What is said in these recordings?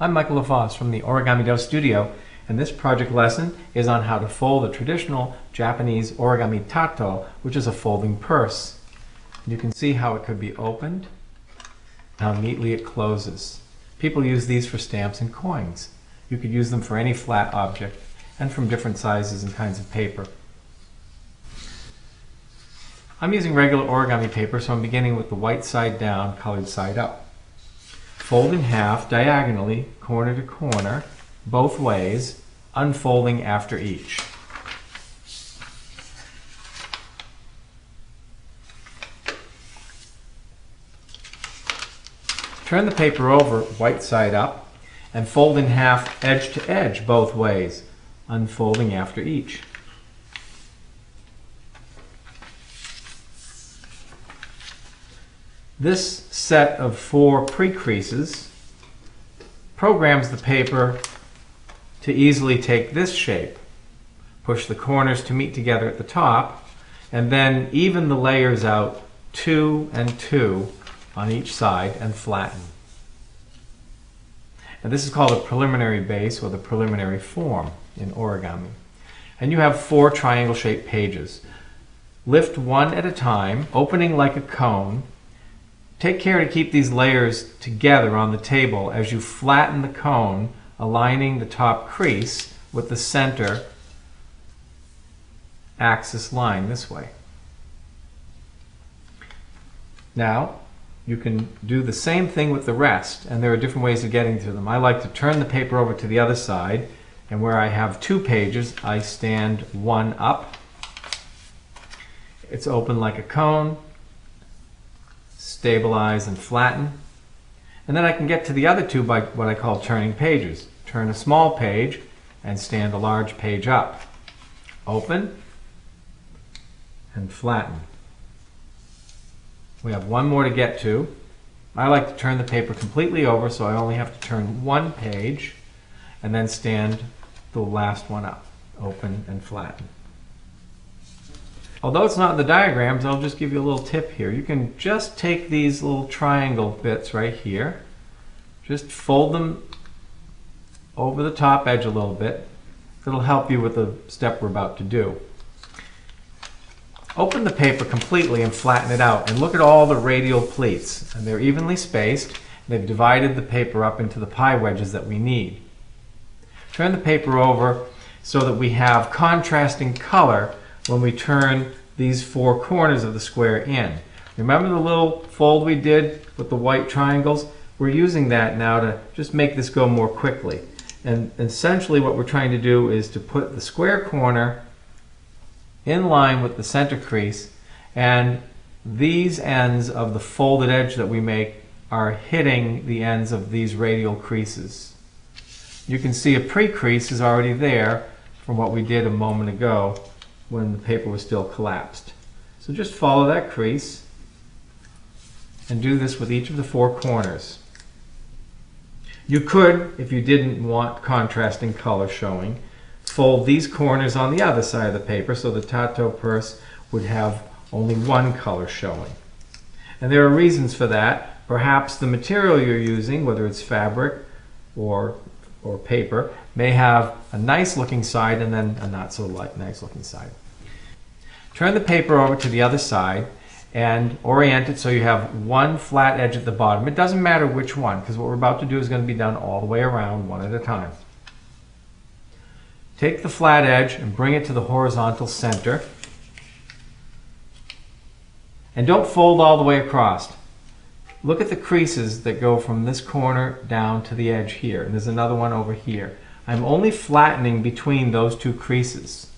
I'm Michael LaFosse from the Origami Do Studio, and this project lesson is on how to fold a traditional Japanese origami tato, which is a folding purse. You can see how it could be opened, how neatly it closes. People use these for stamps and coins. You could use them for any flat object and from different sizes and kinds of paper. I'm using regular origami paper, so I'm beginning with the white side down, colored side up. Fold in half diagonally, corner to corner, both ways, unfolding after each. Turn the paper over, white side up, and fold in half edge to edge both ways, unfolding after each. This set of 4 pre-creases programs the paper to easily take this shape. Push the corners to meet together at the top, and then even the layers out 2 and 2 on each side and flatten. And this is called a preliminary base or the preliminary form in origami. And you have 4 triangle-shaped pages. Lift one at a time, opening like a cone. Take care to keep these layers together on the table as you flatten the cone, aligning the top crease with the center axis line this way. Now, you can do the same thing with the rest, and there are different ways of getting to them. I like to turn the paper over to the other side, and where I have 2 pages, I stand one up. It's open like a cone. Stabilize and flatten. And then I can get to the other 2 by what I call turning pages. Turn a small page and stand a large page up. Open and flatten. We have one more to get to. I like to turn the paper completely over, so I only have to turn 1 page and then stand the last one up. Open and flatten. Although it's not in the diagrams, I'll just give you a little tip here. You can just take these little triangle bits right here, just fold them over the top edge a little bit. It'll help you with the step we're about to do. Open the paper completely and flatten it out, and look at all the radial pleats. And they're evenly spaced. They've divided the paper up into the pie wedges that we need. Turn the paper over so that we have contrasting color when we turn these 4 corners of the square in. Remember the little fold we did with the white triangles? We're using that now to just make this go more quickly. And essentially what we're trying to do is to put the square corner in line with the center crease, and these ends of the folded edge that we make are hitting the ends of these radial creases. You can see a pre-crease is already there from what we did a moment ago when the paper was still collapsed. So just follow that crease and do this with each of the 4 corners. You could, if you didn't want contrasting color showing, fold these corners on the other side of the paper so the tato purse would have only 1 color showing. And there are reasons for that. Perhaps the material you're using, whether it's fabric or paper, may have a nice looking side and then a not so nice looking side. Turn the paper over to the other side and orient it so you have 1 flat edge at the bottom. It doesn't matter which one, because what we're about to do is going to be done all the way around, one at a time. Take the flat edge and bring it to the horizontal center. And don't fold all the way across. Look at the creases that go from this corner down to the edge here. And there's another one over here. I'm only flattening between those 2 creases.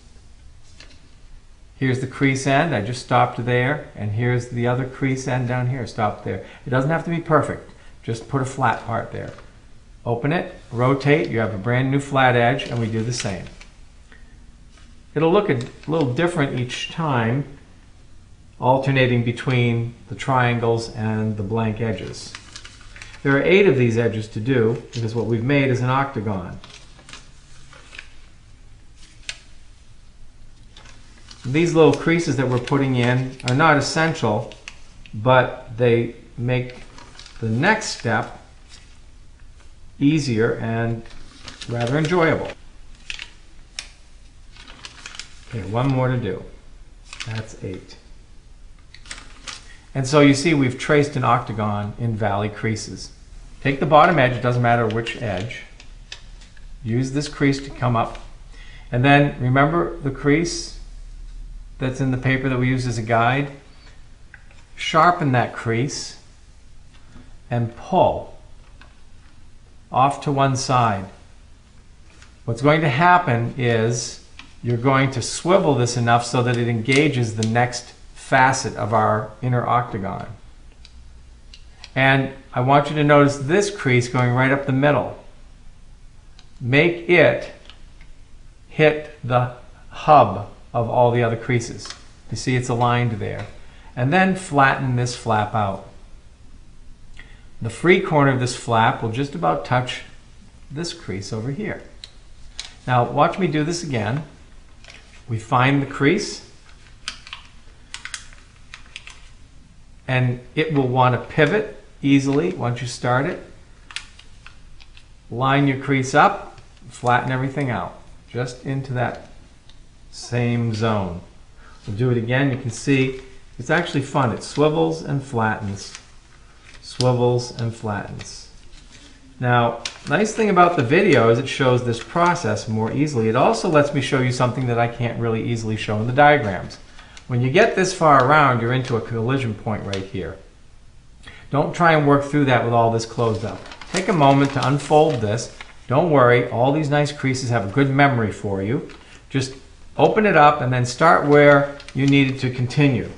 Here's the crease end. I just stopped there. And here's the other crease end down here. Stop there. It doesn't have to be perfect. Just put a flat part there. Open it, rotate. You have a brand new flat edge, and we do the same. It'll look a little different each time, alternating between the triangles and the blank edges. There are 8 of these edges to do, because what we've made is an octagon. These little creases that we're putting in are not essential, but they make the next step easier and rather enjoyable. Okay, one more to do. That's 8. And so you see we've traced an octagon in valley creases. Take the bottom edge, it doesn't matter which edge. Use this crease to come up. And then remember the crease that's in the paper that we used as a guide? Sharpen that crease and pull off to one side. What's going to happen is you're going to swivel this enough so that it engages the next facet of our inner octagon. And I want you to notice this crease going right up the middle. Make it hit the hub of all the other creases. You see it's aligned there. And then flatten this flap out. The free corner of this flap will just about touch this crease over here. Now watch me do this again. We find the crease, and it will want to pivot easily once you start it. Line your crease up, flatten everything out, just into that same zone. We'll do it again. You can see it's actually fun. It swivels and flattens, swivels and flattens. Now, nice thing about the video is it shows this process more easily. It also lets me show you something that I can't really easily show in the diagrams. When you get this far around, you're into a collision point right here. Don't try and work through that with all this closed up. Take a moment to unfold this. Don't worry, all these nice creases have a good memory for you. Just open it up and then start where you needed to continue.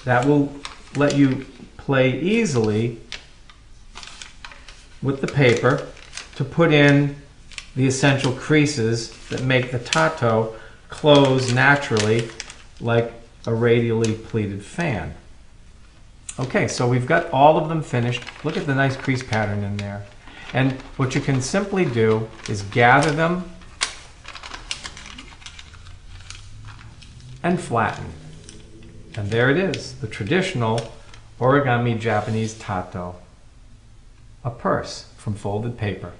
That will let you play easily with the paper to put in the essential creases that make the Tato close naturally like a radially pleated fan. Okay, so we've got all of them finished. Look at the nice crease pattern in there. And what you can simply do is gather them and flatten. And there it is, the traditional origami Japanese Tato. A purse from folded paper.